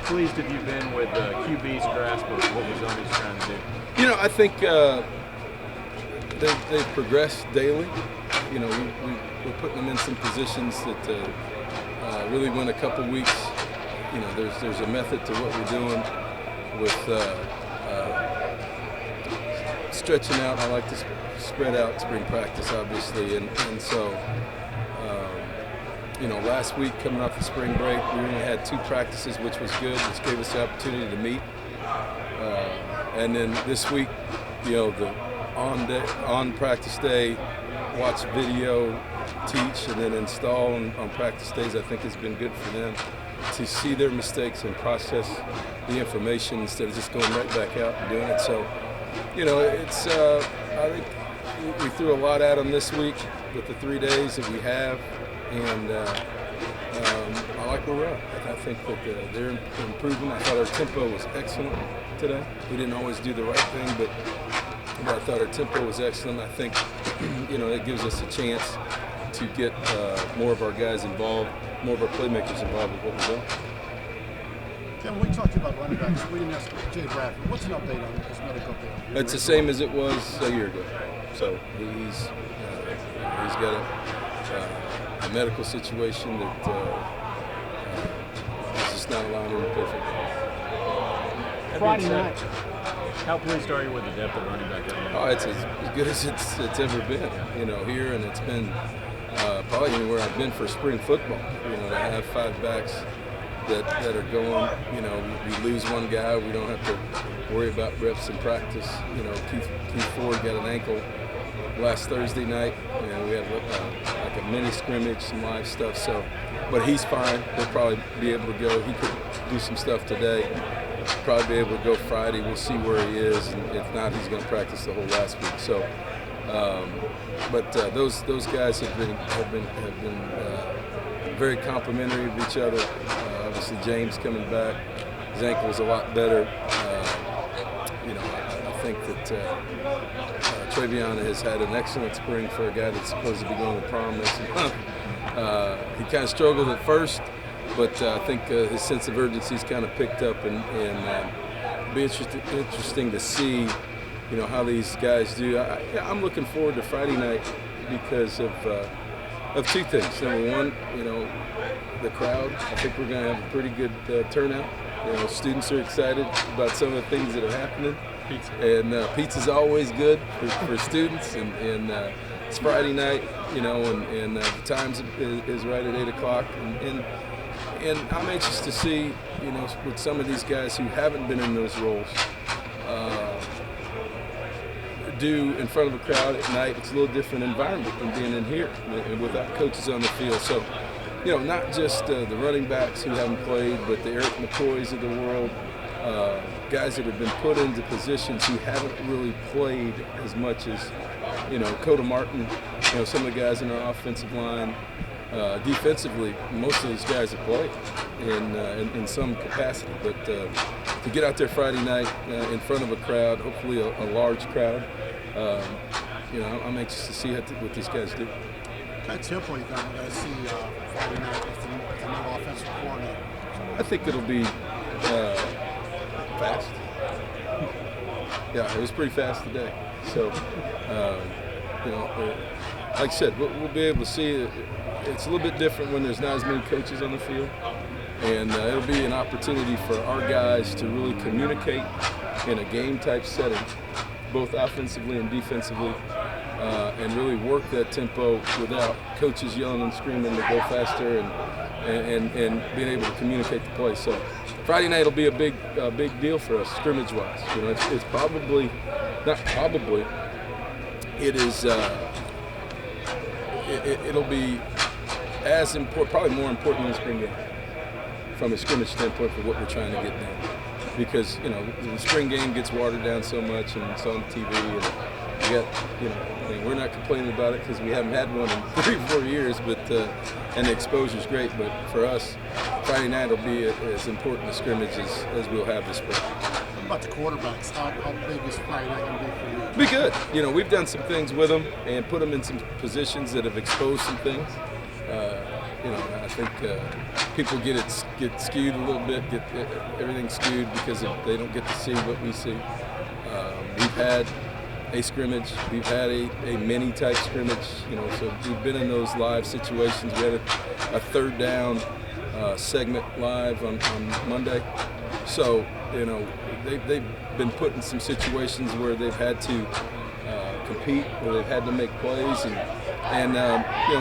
pleased have you been with QB's grasp of what Mazzoni's trying to do? You know, I think they've progressed daily. You know, we're putting them in some positions that really win a couple weeks. You know, there's a method to what we're doing with stretching out. I like to spread out spring practice, obviously, and so. You know, last week coming off the spring break, we only had 2 practices, which was good, which gave us the opportunity to meet. And then this week, you know, the on practice day, watch video, teach, and then install on practice days, I think has been good for them to see their mistakes and process the information instead of just going right back out and doing it. So, you know, it's I think we threw a lot at them this week with the 3 days that we have. And I like where we're at. I think that they're improving. I thought our tempo was excellent today. We didn't always do the right thing, but I thought our tempo was excellent. I think, you know, it gives us a chance to get more of our guys involved, more of our playmakers involved with what we're doing. Kevin, we talked about running backs. We didn't ask Jay Bradford. What's an update on his medical update? It's the same as it was a year ago. So he's got a medical situation that is just not allowing him to play football. Friday night. How pleased are you with the depth of running back right now? Oh, it's as good as it's ever been, you know, here, and it's been probably anywhere I've been for spring football. You know, to have 5 backs that are going. You know, we lose one guy, we don't have to worry about reps in practice. You know, Keith Ford got an ankle last Thursday night. You know, we had like a mini scrimmage, some live stuff. So, but he's fine. He'll probably be able to go. He could do some stuff today. Probably be able to go Friday. We'll see where he is, and if not, he's going to practice the whole last week. So, but those guys have been very complimentary of each other. Obviously, James coming back, his ankle was a lot better. You know, I think that Travion has had an excellent spring for a guy that's supposed to be going to prom next month. He kind of struggled at first, but I think his sense of urgency has kind of picked up, and it'll be interesting to see, you know, how these guys do. I'm looking forward to Friday night because of 2 things. Number one, you know, the crowd. I think we're going to have a pretty good turnout. You know, students are excited about some of the things that are happening. Pizza. And pizza's always good for students, and it's Friday night, you know, and the times is right at 8 o'clock, and I'm anxious to see, you know, with some of these guys who haven't been in those roles, do in front of a crowd at night. It's a little different environment than being in here without coaches on the field. So, you know, not just the running backs who haven't played, but the Eric McCoys of the world, guys that have been put into positions who haven't really played as much as, you know, Coda Martin, you know, some of the guys in our offensive line. Defensively, most of these guys have played in some capacity. But to get out there Friday night in front of a crowd, hopefully a large crowd, you know, I'm anxious to see what these guys do. What tempo you guys see Friday night with the new offensive coordinator? I think it'll be fast. Yeah, it was pretty fast today. So, you know, like I said, we'll be able to see it. It's a little bit different when there's not as many coaches on the field, and it'll be an opportunity for our guys to really communicate in a game-type setting, both offensively and defensively, and really work that tempo without coaches yelling and screaming to go faster, and being able to communicate the play. So Friday night will be a big deal for us, scrimmage-wise. You know, it's probably, not probably, it is. It'll be as important, probably more important than the spring game, from a scrimmage standpoint for what we're trying to get done. Because, you know, the spring game gets watered down so much, and it's on TV, and we got, you know, I mean, we're not complaining about it because we haven't had one in 3 or 4 years, but and the exposure's great. But for us, Friday night will be as important a scrimmage as we'll have this spring. What about the quarterbacks? How big is Friday night going to be for you? Be good. You know, we've done some things with them and put them in some positions that have exposed some things. You know, I think people get skewed a little bit, get everything skewed because they don't get to see what we see. We've had a scrimmage, we've had a mini type scrimmage, so we've been in those live situations. We had a third down segment live on Monday. So, they've been put in some situations where they've had to compete, where they've had to make plays, and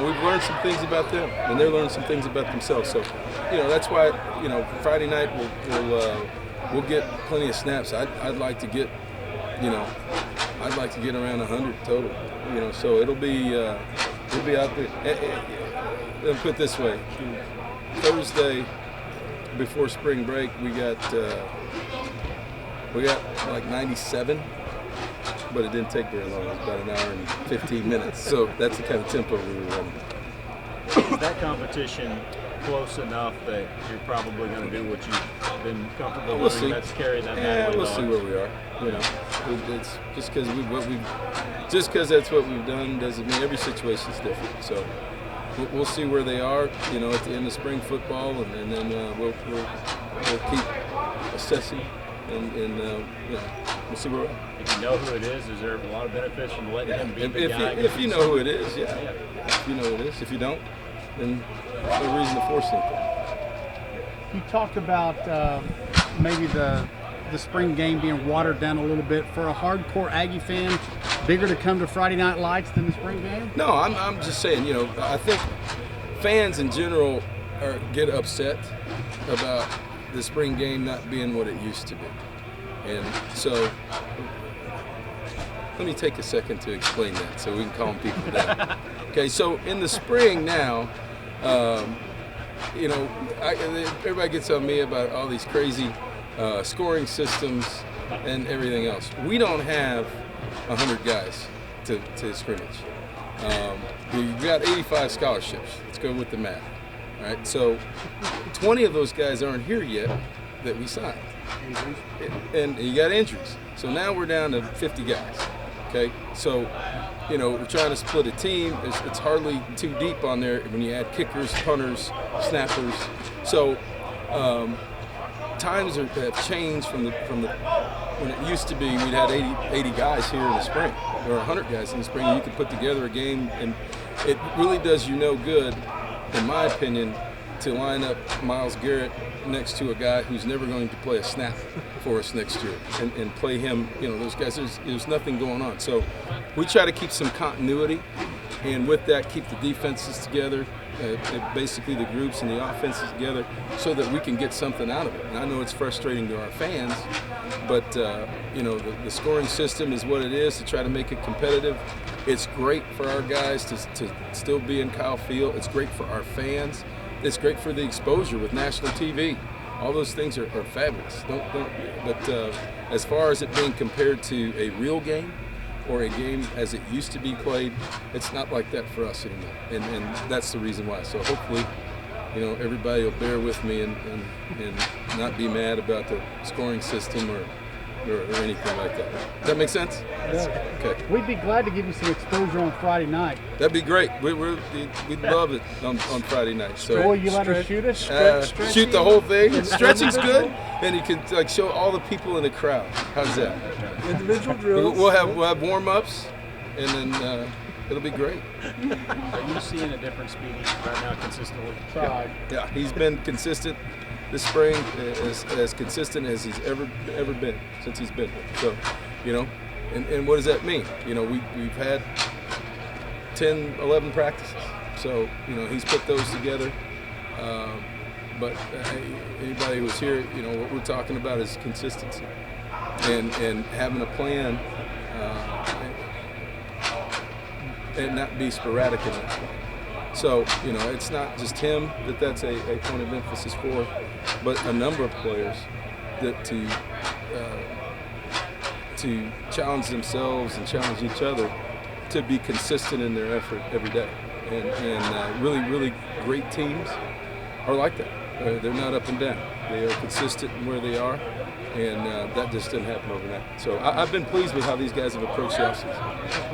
we've learned some things about them, and they're learning some things about themselves. So, that's why, Friday night we'll get plenty of snaps. I'd like to get, I'd like to get around 100 total. So it'll be out there. Let me put it this way: Thursday before spring break, we got like 97. But it didn't take very long. It was about an hour and 15 minutes. So that's the kind of tempo we were running. Is that competition close enough that you're probably going to do what you've been comfortable We'll doing? see. That's carrying that Yeah, mantle we'll see where we are. It's just because that's what we've done doesn't mean every situation's different. So we'll see where they are. At the end of spring football, and then we'll keep assessing. And we'll see where we're at. If you know who it is there a lot of benefits from letting him be the guy? If you know who it is, yeah. If you know who it is. If you don't, then there's no reason to force anything. You talked about maybe the spring game being watered down a little bit. For a hardcore Aggie fan, bigger to come to Friday Night Lights than the spring game? No, I'm just saying, I think fans in general get upset about the spring game not being what it used to be. And so let me take a second to explain that so we can calm people down. Okay, so in the spring now, everybody gets on me about all these crazy scoring systems and everything else. We don't have 100 guys to scrimmage. We've got 85 scholarships. Let's go with the math. All right, so 20 of those guys aren't here yet that we signed. And you got injuries. So now we're down to 50 guys. Okay, so we're trying to split a team. It's hardly too deep on there when you add kickers, punters, snappers. So times have changed from the when it used to be we'd had 80 guys here in the spring, or 100 guys in the spring. And you could put together a game, and it really does you no good, in my opinion, to line up Myles Garrett next to a guy who's never going to play a snap for us next year and play him. Those guys, there's nothing going on. So we try to keep some continuity, and with that, keep the defenses together, basically the groups and the offenses together, so that we can get something out of it. And I know it's frustrating to our fans, but the scoring system is what it is to try to make it competitive. It's great for our guys to still be in Kyle Field. It's great for our fans. It's great for the exposure with national TV. All those things are fabulous. But as far as it being compared to a real game or a game as it used to be played, it's not like that for us anymore. And that's the reason why. So hopefully, everybody will bear with me and not be mad about the scoring system or anything like that. Does that make sense? Yeah. Okay. We'd be glad to give you some exposure on Friday night. That'd be great. We'd love it on Friday night. So Will you let us shoot us? shoot the whole thing. Stretching's good, and you can show all the people in the crowd. How's that? Individual drills. We'll have warm-ups, and then it'll be great. Are you seeing a difference, Speedy, right now consistently? Yeah, he's been consistent this spring, as consistent as he's ever been since he's been here. So, and what does that mean? We've had 10, 11 practices. So, he's put those together. But anybody who was here, what we're talking about is consistency and having a plan and not be sporadic in that plan. So, it's not just him that's a point of emphasis for, but a number of players that to challenge themselves and challenge each other to be consistent in their effort every day. And really, really great teams are like that. They're not up and down. They are consistent in where they are, and that just didn't happen overnight. So I've been pleased with how these guys have approached the offseason.